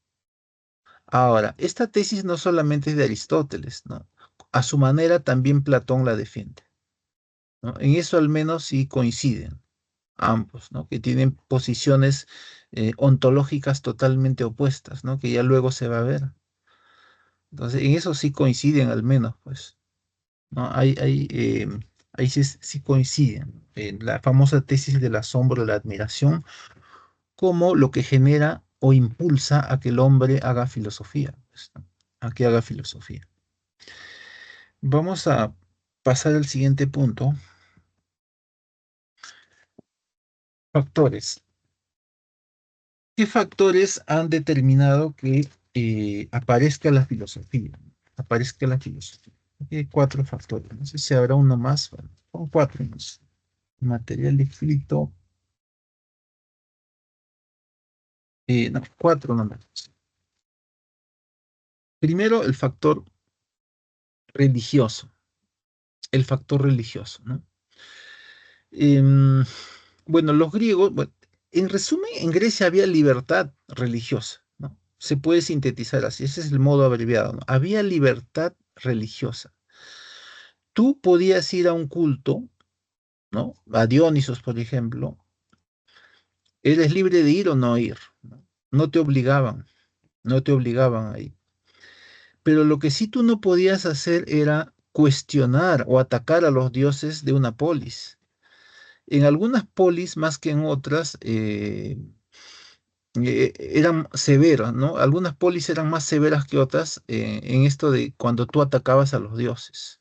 Speaker 1: Ahora, esta tesis no solamente es de Aristóteles, ¿no? A su manera también Platón la defiende, ¿no? En eso al menos sí coinciden ambos, ¿no? Que tienen posiciones ontológicas totalmente opuestas, ¿no? Que ya luego se va a ver. Entonces, en eso sí coinciden al menos, pues, ¿no? Ahí sí, sí coinciden. La famosa tesis del asombro, la admiración, como lo que genera o impulsa a que el hombre haga filosofía, pues, ¿no? A que haga filosofía. Vamos a pasar al siguiente punto. Factores. ¿Qué factores han determinado que aparezca la filosofía? Aparezca la filosofía. Aquí hay cuatro factores. No sé si habrá uno más. Bueno, son cuatro. No sé. Material escrito. No, cuatro nomás. Primero, el factor religioso. El factor religioso, ¿no? Em, bueno, los griegos, bueno, en resumen, en Grecia había libertad religiosa, ¿no? Se puede sintetizar así, ese es el modo abreviado, ¿no? Había libertad religiosa. Tú podías ir a un culto, ¿no? A Dionisos, por ejemplo, eres libre de ir o no ir, ¿no? No te obligaban, no te obligaban a ir. Pero lo que sí tú no podías hacer era cuestionar o atacar a los dioses de una polis. En algunas polis, más que en otras, eran severos, ¿no? Algunas polis eran más severas que otras en esto de cuando tú atacabas a los dioses.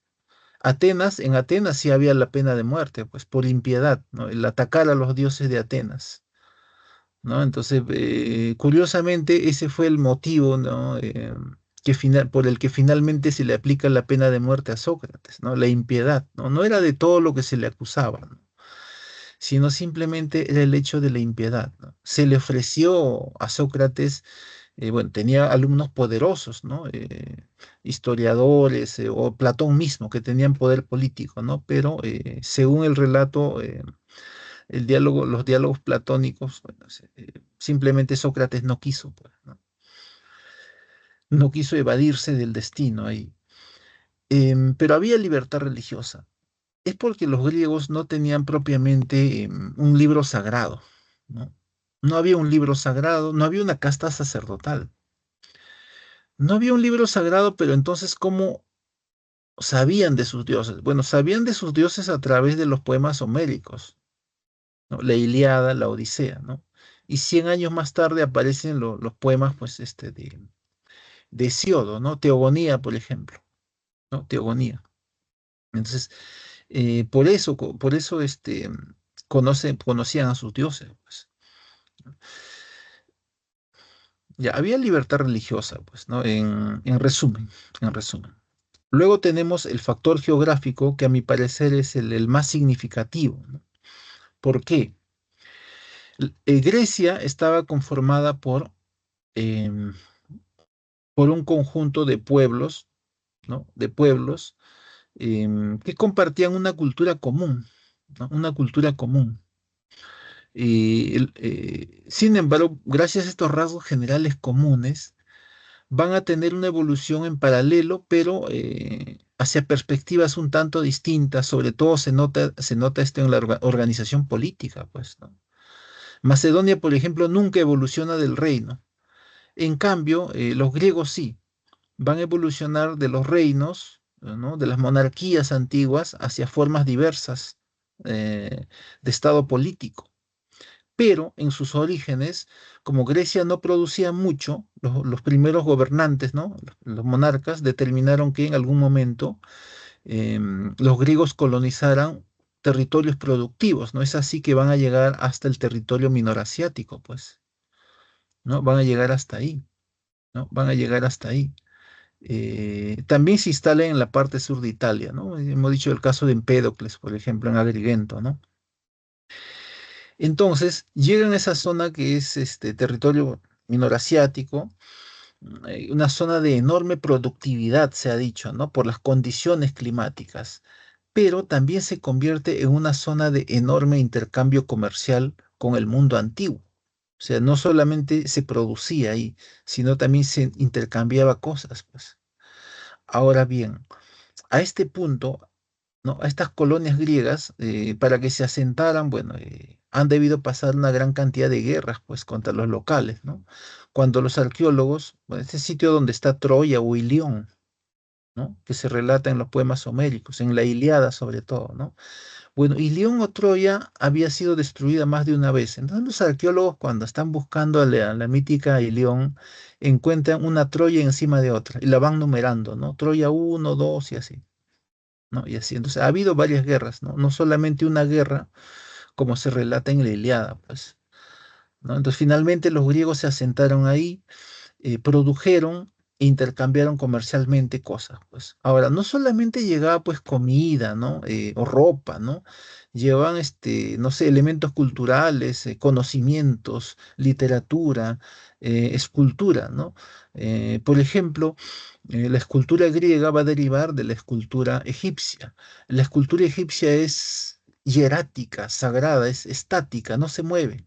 Speaker 1: En Atenas sí había la pena de muerte, pues por impiedad, ¿no? El atacar a los dioses de Atenas, ¿no? Entonces, curiosamente, ese fue el motivo, ¿no? Por el que finalmente se le aplica la pena de muerte a Sócrates, ¿no? La impiedad, ¿no? No era de todo lo que se le acusaba, ¿no? Sino simplemente era el hecho de la impiedad, ¿no? Se le ofreció a Sócrates, bueno, tenía alumnos poderosos, ¿no? Historiadores, o Platón mismo, que tenían poder político, ¿no? Pero según el relato, los diálogos platónicos, bueno, simplemente Sócrates no quiso, pues, ¿no? No quiso evadirse del destino ahí. Pero había libertad religiosa. Es porque los griegos no tenían propiamente un libro sagrado, ¿no? No había un libro sagrado, no había una casta sacerdotal. No había un libro sagrado, pero entonces, ¿cómo sabían de sus dioses? Bueno, sabían de sus dioses a través de los poemas homéricos, ¿no? La Ilíada, la Odisea, ¿no? Y 100 años más tarde aparecen los poemas, pues, de Hesíodo, ¿no? Teogonía, por ejemplo, ¿no? Teogonía. Entonces, por eso, conocían a sus dioses, pues. Ya, había libertad religiosa, pues, ¿no? En resumen, en resumen. Luego tenemos el factor geográfico, que a mi parecer es el más significativo, ¿no? ¿Por qué? Grecia estaba conformada em, por un conjunto de pueblos, ¿no? De pueblos que compartían una cultura común, ¿no? Una cultura común. Sin embargo, gracias a estos rasgos generales comunes, van a tener una evolución en paralelo, pero hacia perspectivas un tanto distintas. Sobre todo se nota esto en la organización política, pues, ¿no? Macedonia, por ejemplo, nunca evoluciona del reino. En cambio, los griegos sí, van a evolucionar de los reinos, ¿no? De las monarquías antiguas hacia formas diversas de estado político. Pero en sus orígenes, como Grecia no producía mucho, los primeros gobernantes, ¿no? Los monarcas determinaron que en algún momento los griegos colonizaran territorios productivos, ¿no? Es así que van a llegar hasta el territorio minorasiático, pues, ¿no? Van a llegar hasta ahí, ¿no? Van a llegar hasta ahí. También se instala en la parte sur de Italia, ¿no? Hemos dicho el caso de Empédocles, por ejemplo, en Agrigento, ¿no? Entonces, llegan a esa zona que es este territorio minorasiático, una zona de enorme productividad, se ha dicho, ¿no? Por las condiciones climáticas, pero también se convierte en una zona de enorme intercambio comercial con el mundo antiguo. O sea, no solamente se producía ahí, sino también se intercambiaba cosas, pues. Ahora bien, a este punto, ¿no? A estas colonias griegas, para que se asentaran, bueno, han debido pasar una gran cantidad de guerras, pues, contra los locales, ¿no? Cuando los arqueólogos, bueno, este sitio donde está Troya o Ilión, ¿no? Que se relata en los poemas homéricos, en la Ilíada sobre todo, ¿no? Bueno, Ilión o Troya había sido destruida más de una vez. Entonces los arqueólogos cuando están buscando a la mítica Ilión, encuentran una Troya encima de otra y la van numerando, ¿no? Troya uno, 2 y así. ¿No? Y así, entonces ha habido varias guerras, ¿no? No solamente una guerra, como se relata en la Ilíada, pues, ¿no? Entonces finalmente los griegos se asentaron ahí, produjeron e intercambiaron comercialmente cosas, pues. Ahora, no solamente llegaba pues comida, ¿no? O ropa, ¿no? Llevaban, no sé, elementos culturales, conocimientos, literatura, escultura, ¿no? Por ejemplo, la escultura griega va a derivar de la escultura egipcia. La escultura egipcia es hierática, sagrada, es estática, no se mueve.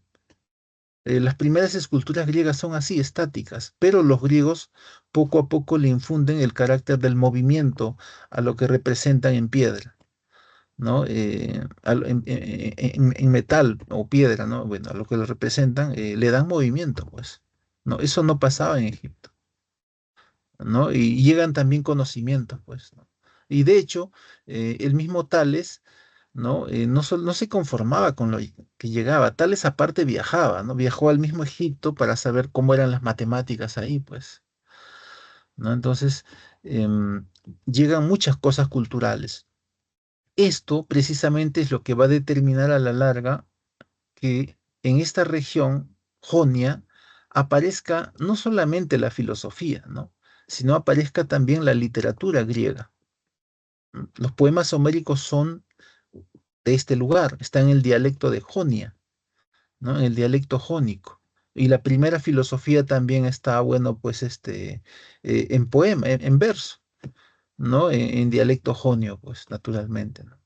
Speaker 1: Las primeras esculturas griegas son así, estáticas, pero los griegos poco a poco le infunden el carácter del movimiento a lo que representan en piedra, ¿no? En metal o piedra, ¿no? Bueno, a lo que lo representan, le dan movimiento, pues, ¿no? Eso no pasaba en Egipto, ¿no? Y llegan también conocimientos, pues, ¿no? Y de hecho, el mismo Tales, ¿no? No se conformaba con lo que llegaba. Tales aparte viajaba, ¿no? Viajó al mismo Egipto para saber cómo eran las matemáticas ahí, pues, ¿no? Entonces, llegan muchas cosas culturales. Esto precisamente es lo que va a determinar a la larga que en esta región, Jonia, aparezca no solamente la filosofía, ¿no? Sino aparezca también la literatura griega. Los poemas homéricos son de este lugar, están en el dialecto de Jonia, ¿no? En el dialecto jónico. Y la primera filosofía también está, bueno, pues en poema, en verso, ¿no? En dialecto jonio, pues naturalmente, ¿no?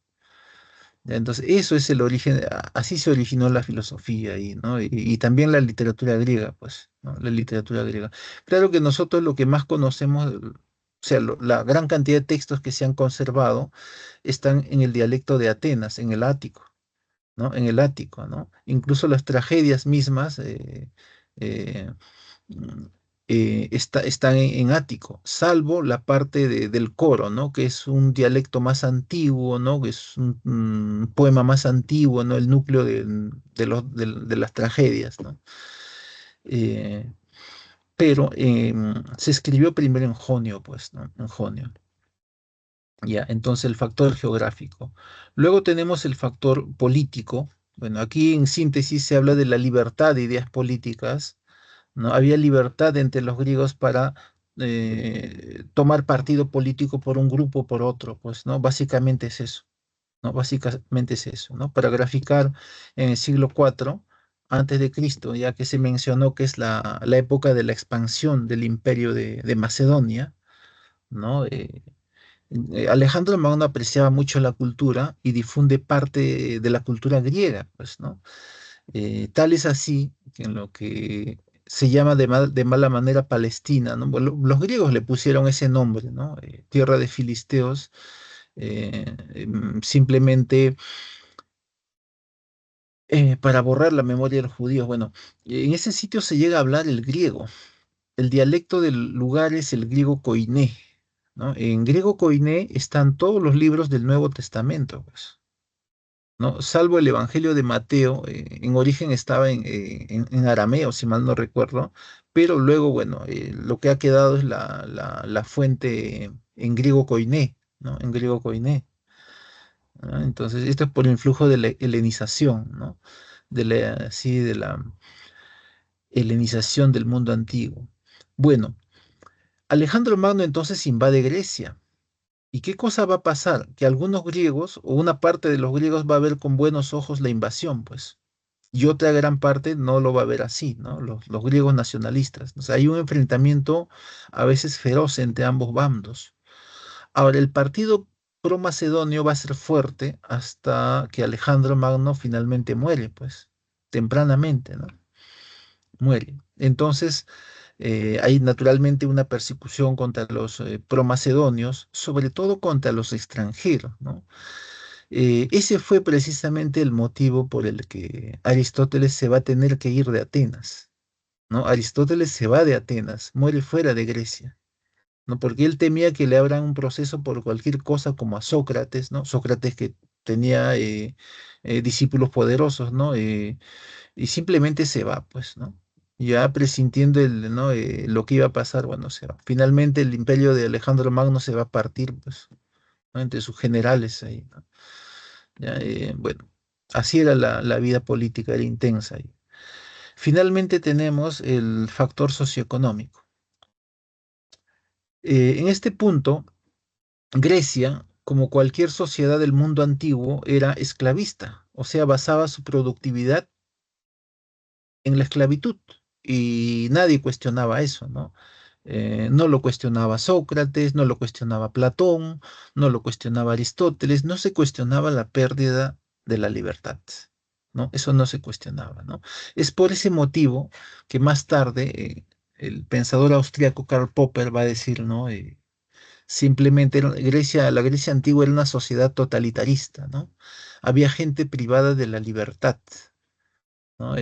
Speaker 1: Ya, entonces, eso es el origen, así se originó la filosofía ¿no? Y también la literatura griega, pues, ¿no? La literatura griega. Claro que nosotros lo que más conocemos, o sea, la gran cantidad de textos que se han conservado están en el dialecto de Atenas, en el ático, ¿no? En el ático, ¿no? Incluso las tragedias mismas eh, mm, están en ático, salvo la parte del coro, ¿no? Que es un dialecto más antiguo, ¿no? Que es un poema más antiguo, ¿no? El núcleo de las tragedias, ¿no? Eh, pero se escribió primero en Jonio, pues, ¿no? En Jonio. Ya, entonces el factor geográfico. Luego tenemos el factor político. Bueno, aquí en síntesis se habla de la libertad de ideas políticas, ¿no? Había libertad entre los griegos para tomar partido político por un grupo o por otro, pues, ¿no? Básicamente es eso, ¿no? Básicamente es eso, ¿no? Para graficar en el siglo IV antes de Cristo, ya que se mencionó que es la época de la expansión del imperio de Macedonia, ¿no? Alejandro Magno apreciaba mucho la cultura y difunde parte de la cultura griega, pues, ¿no? Tal es así que en lo que se llama de mala manera Palestina, ¿no? Bueno, los griegos le pusieron ese nombre, ¿no? Tierra de filisteos, simplemente para borrar la memoria de los judíos. Bueno, en ese sitio se llega a hablar el griego. El dialecto del lugar es el griego koiné, ¿no? En griego koiné están todos los libros del Nuevo Testamento, pues. ¿No? Salvo el Evangelio de Mateo, en origen estaba en arameo, si mal no recuerdo, pero luego, bueno, lo que ha quedado es la fuente en griego koiné, ¿no? En griego koiné, ¿no? Entonces, esto es por influjo de la helenización, ¿no? Sí, de la helenización del mundo antiguo. Bueno, Alejandro Magno entonces invade Grecia. ¿Y qué cosa va a pasar? Que algunos griegos o una parte de los griegos va a ver con buenos ojos la invasión, pues. Y otra gran parte no lo va a ver así, ¿no? Los griegos nacionalistas. O sea, hay un enfrentamiento a veces feroz entre ambos bandos. Ahora, el partido pro-macedonio va a ser fuerte hasta que Alejandro Magno finalmente muere, pues, tempranamente, ¿no? Muere. Entonces, hay naturalmente una persecución contra los pro-macedonios, sobre todo contra los extranjeros, ¿no? Ese fue precisamente el motivo por el que Aristóteles se va a tener que ir de Atenas, ¿no? Aristóteles se va de Atenas, muere fuera de Grecia, ¿no? Porque él temía que le abran un proceso por cualquier cosa como a Sócrates, ¿no? Sócrates que tenía discípulos poderosos, ¿no? Y simplemente se va, pues, ¿no? Ya presintiendo ¿no? Lo que iba a pasar, bueno, se va. Finalmente el imperio de Alejandro Magno se va a partir, pues, ¿no? Entre sus generales ahí, ¿no? Ya, bueno, así era la vida política, era intensa ahí. Finalmente tenemos el factor socioeconómico. En este punto, Grecia, como cualquier sociedad del mundo antiguo, era esclavista, o sea, basaba su productividad en la esclavitud y nadie cuestionaba eso, ¿no? No lo cuestionaba Sócrates, no lo cuestionaba Platón, no lo cuestionaba Aristóteles, no se cuestionaba la pérdida de la libertad, ¿no? Eso no se cuestionaba, ¿no? Es por ese motivo que más tarde el pensador austriaco Karl Popper va a decir, ¿no? Simplemente la Grecia antigua era una sociedad totalitarista, ¿no? Había gente privada de la libertad, ¿no?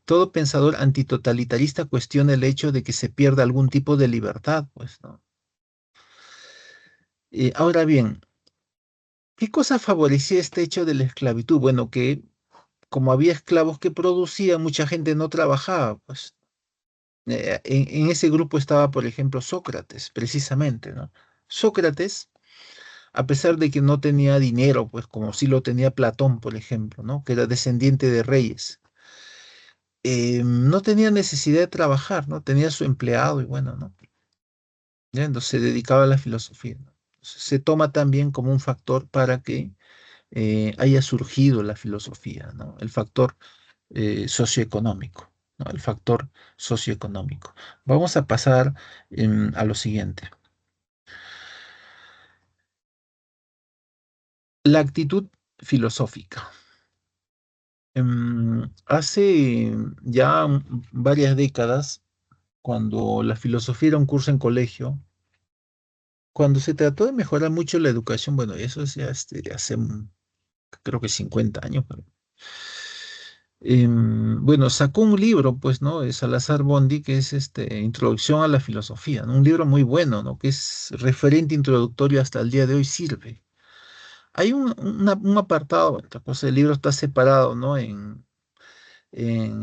Speaker 1: Todo pensador antitotalitarista cuestiona el hecho de que se pierda algún tipo de libertad, pues, ¿no? Ahora bien, ¿qué cosa favorecía este hecho de la esclavitud? Bueno, que como había esclavos que producían, mucha gente no trabajaba, pues. En ese grupo estaba, por ejemplo, Sócrates, precisamente, ¿no? Sócrates, a pesar de que no tenía dinero, pues como sí lo tenía Platón, por ejemplo, ¿no? Que era descendiente de reyes, no tenía necesidad de trabajar, ¿no? Tenía su empleado y bueno, ¿no? ¿Ya? Entonces se dedicaba a la filosofía, ¿no? Se toma también como un factor para que haya surgido la filosofía, ¿no? El factor socioeconómico, ¿no? El factor socioeconómico. Vamos a pasar a lo siguiente. La actitud filosófica. Hace ya varias décadas, cuando la filosofía era un curso en colegio, cuando se trató de mejorar mucho la educación, bueno, eso es ya hace creo que 50 años, pero, bueno, sacó un libro, pues, ¿no? De Salazar Bondi, que es Introducción a la Filosofía, ¿no? Un libro muy bueno, ¿no? Que es referente introductorio hasta el día de hoy, sirve. Hay un apartado, otra cosa, el libro está separado, ¿no? En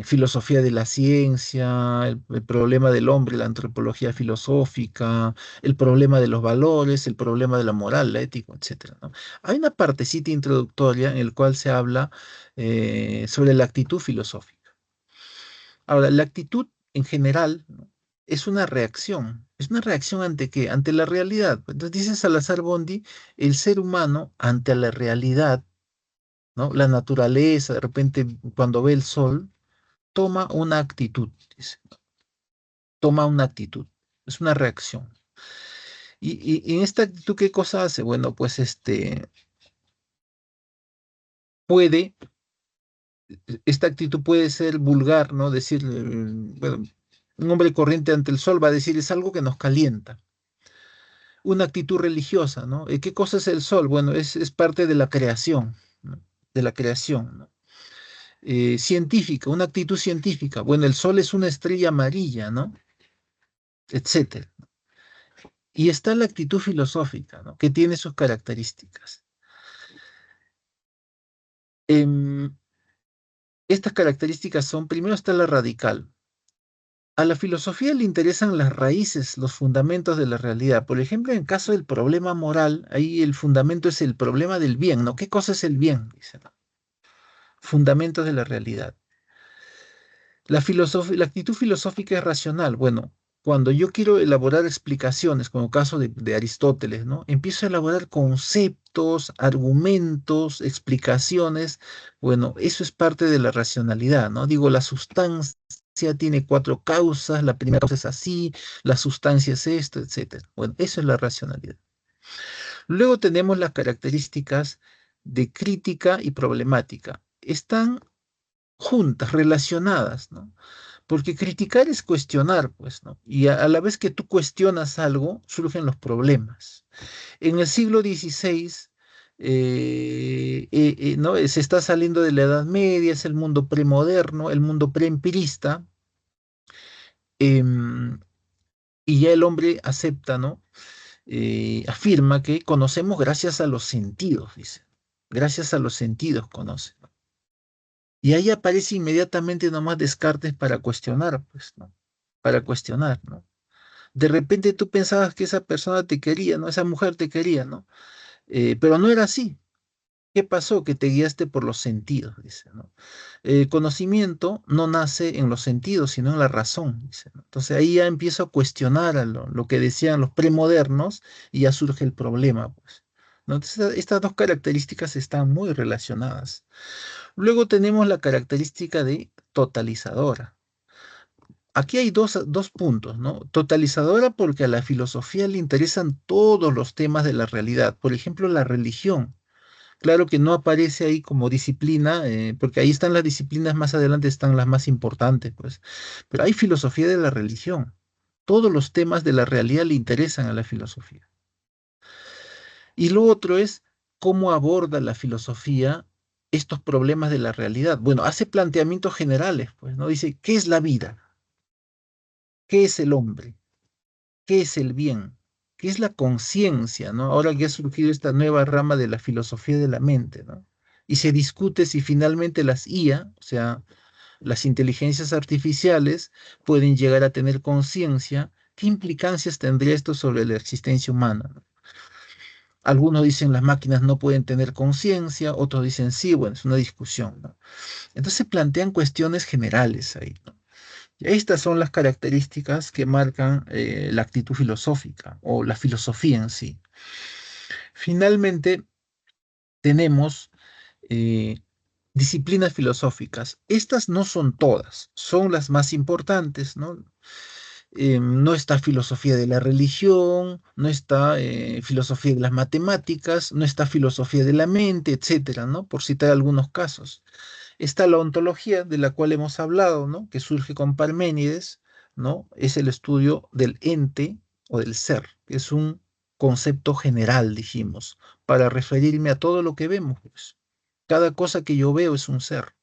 Speaker 1: filosofía de la ciencia, el problema del hombre, la antropología filosófica, el problema de los valores, el problema de la moral, la ética, etcétera, ¿no? Hay una partecita introductoria en el cual se habla sobre la actitud filosófica. Ahora, la actitud en general, ¿no? Es una reacción ante qué, ante la realidad. Entonces dice Salazar Bondi, el ser humano ante la realidad, ¿no? La naturaleza, de repente cuando ve el sol, toma una actitud, dice, toma una actitud, es una reacción. Y en esta actitud, ¿qué cosa hace? Bueno, pues puede, esta actitud puede ser vulgar, ¿no? Decir, bueno, un hombre corriente ante el sol va a decir, es algo que nos calienta. Una actitud religiosa, ¿no? ¿Qué cosa es el sol? Bueno, es parte de la creación, ¿no? De la creación, ¿no? Científica, una actitud científica. Bueno, el sol es una estrella amarilla, ¿no? Etcétera. Y está la actitud filosófica, ¿no? Que tiene sus características. Em, Estas características son, primero está la radical. A la filosofía le interesan las raíces, los fundamentos de la realidad. Por ejemplo, en caso del problema moral, ahí el fundamento es el problema del bien, ¿no? ¿Qué cosa es el bien? Dice, ¿no? Fundamentos de la realidad. La actitud filosófica es racional. Bueno, cuando yo quiero elaborar explicaciones, como el caso de Aristóteles, ¿no? Empiezo a elaborar conceptos, argumentos, explicaciones. Bueno, eso es parte de la racionalidad, ¿no? Digo, la sustancia tiene cuatro causas, la primera causa es así, la sustancia es esto, etcétera. Bueno, eso es la racionalidad. Luego tenemos las características de crítica y problemática. Están juntas, relacionadas, ¿no? Porque criticar es cuestionar, pues, ¿no? Y a la vez que tú cuestionas algo, surgen los problemas. En el siglo XVI, ¿no? Se está saliendo de la Edad Media, es el mundo premoderno, el mundo preempirista, em, y ya el hombre acepta, ¿no? Afirma que conocemos gracias a los sentidos, dice. Gracias a los sentidos conoce. Y ahí aparece inmediatamente nomás Descartes para cuestionar, pues, ¿no? Para cuestionar, ¿no? De repente tú pensabas que esa persona te quería, ¿no? Esa mujer te quería, ¿no? Pero no era así. ¿Qué pasó? Que te guiaste por los sentidos, dice, ¿no? El conocimiento no nace en los sentidos, sino en la razón, dice, ¿no? Entonces ahí ya empiezo a cuestionar a lo que decían los premodernos y ya surge el problema, pues, ¿no? Entonces, estas dos características están muy relacionadas. Luego tenemos la característica de totalizadora. Aquí hay dos puntos, ¿no? Totalizadora porque a la filosofía le interesan todos los temas de la realidad. Por ejemplo, la religión. Claro que no aparece ahí como disciplina, porque ahí están las disciplinas, más adelante están las más importantes, pues. Pero hay filosofía de la religión. Todos los temas de la realidad le interesan a la filosofía. Y lo otro es cómo aborda la filosofía estos problemas de la realidad. Bueno, hace planteamientos generales, pues, ¿no? Dice, ¿qué es la vida? ¿Qué es el hombre? ¿Qué es el bien? ¿Qué es la conciencia, ¿no? Ahora que ha surgido esta nueva rama de la filosofía de la mente, ¿no? Y se discute si finalmente las IA, o sea, las inteligencias artificiales, pueden llegar a tener conciencia. ¿Qué implicancias tendría esto sobre la existencia humana, ¿no? Algunos dicen las máquinas no pueden tener conciencia, otros dicen sí, bueno, es una discusión, ¿no? Entonces se plantean cuestiones generales ahí, ¿no? Y estas son las características que marcan la actitud filosófica o la filosofía en sí. Finalmente, tenemos eh, disciplinas filosóficas. Estas no son todas, son las más importantes, ¿no? No está filosofía de la religión, no está filosofía de las matemáticas, no está filosofía de la mente, etcétera, ¿no? Por citar algunos casos. Está la ontología de la cual hemos hablado, ¿no? Que surge con Parménides, ¿no? Es el estudio del ente o del ser, que es un concepto general, dijimos, para referirme a todo lo que vemos, pues. Cada cosa que yo veo es un ser.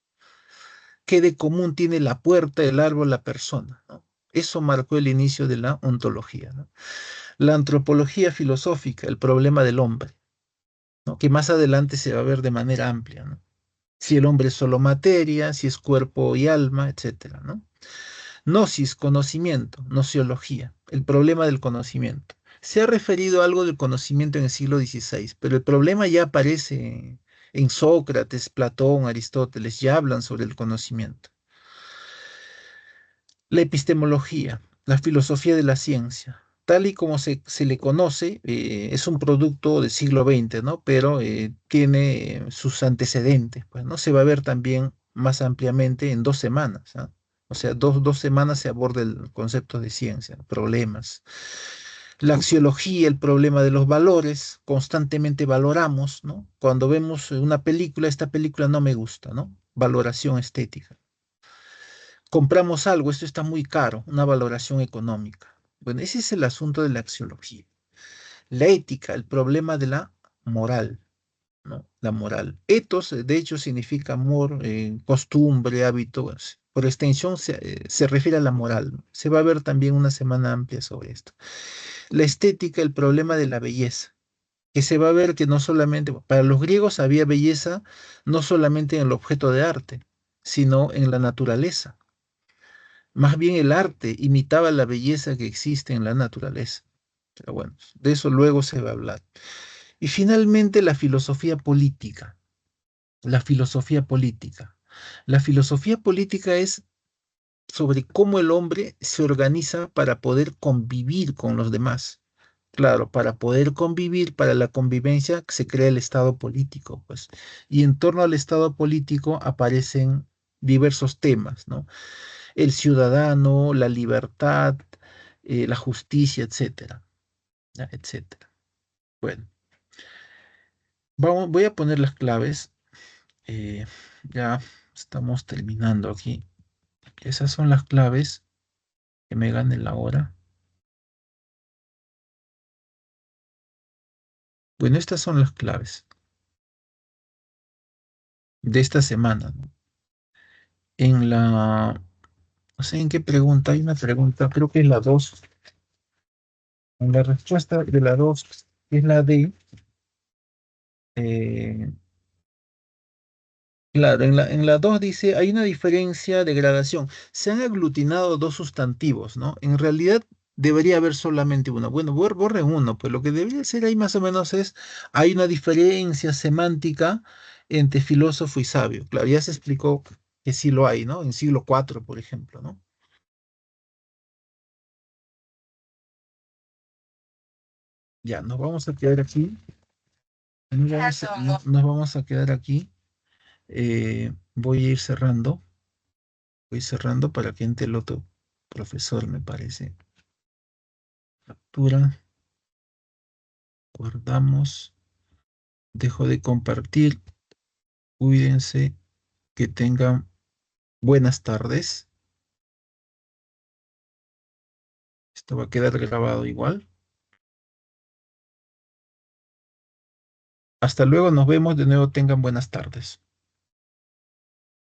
Speaker 1: ¿Qué de común tiene la puerta, el árbol, la persona, ¿no? Eso marcó el inicio de la ontología, ¿no? La antropología filosófica, el problema del hombre, ¿no? Que más adelante se va a ver de manera amplia, ¿no? Si el hombre es solo materia, si es cuerpo y alma, etcétera, ¿no? Gnosis, conocimiento, nociología, el problema del conocimiento. Se ha referido algo del conocimiento en el siglo XVI, pero el problema ya aparece en Sócrates, Platón, Aristóteles, ya hablan sobre el conocimiento. La epistemología, la filosofía de la ciencia, tal y como se le conoce, es un producto del siglo XX, ¿no? Pero tiene sus antecedentes, pues, ¿no? Se va a ver también más ampliamente en 2 semanas, ¿ah? O sea, dos semanas se aborda el concepto de ciencia, problemas. La axiología, el problema de los valores, constantemente valoramos, ¿no? Cuando vemos una película, esta película no me gusta, ¿no? Valoración estética. Compramos algo, esto está muy caro, una valoración económica. Bueno, ese es el asunto de la axiología. La ética, el problema de la moral, ¿no? La moral. Ethos, de hecho, significa amor, costumbre, hábito. Bueno, por extensión, se refiere a la moral, ¿no? Se va a ver también una semana amplia sobre esto. La estética, el problema de la belleza, que se va a ver que no solamente, para los griegos había belleza no solamente en el objeto de arte, sino en la naturaleza. Más bien el arte imitaba la belleza que existe en la naturaleza. Pero bueno, de eso luego se va a hablar. Y finalmente la filosofía política. La filosofía política. La filosofía política es sobre cómo el hombre se organiza para poder convivir con los demás. Claro, para poder convivir, para la convivencia, se crea el Estado político, pues. Y en torno al Estado político aparecen diversos temas, ¿no? El ciudadano, la libertad, la justicia, etcétera, ¿ya? Etcétera. Bueno, voy a poner las claves. eh, ya estamos terminando aquí. Esas son las claves que me ganen la hora. Bueno, estas son las claves de esta semana, ¿no? En la, no sé en qué pregunta, hay una pregunta, creo que es la 2. En la respuesta de la 2 que es la D. eh, Claro, en la 2 dice, hay una diferencia de gradación. Se han aglutinado dos sustantivos, ¿no? En realidad debería haber solamente uno. Bueno, borren uno, pues lo que debería ser ahí más o menos es, hay una diferencia semántica entre filósofo y sabio. Claro, ya se explicó que sí lo hay, ¿no? En siglo IV, por ejemplo, ¿no? Ya, nos vamos a quedar aquí. Nos vamos a quedar aquí. Voy a ir cerrando. Voy cerrando para que entre el otro profesor, me parece. Captura, guardamos, dejo de compartir, cuídense, que tengan buenas tardes. Esto va a quedar grabado igual. Hasta luego, nos vemos de nuevo, tengan buenas tardes.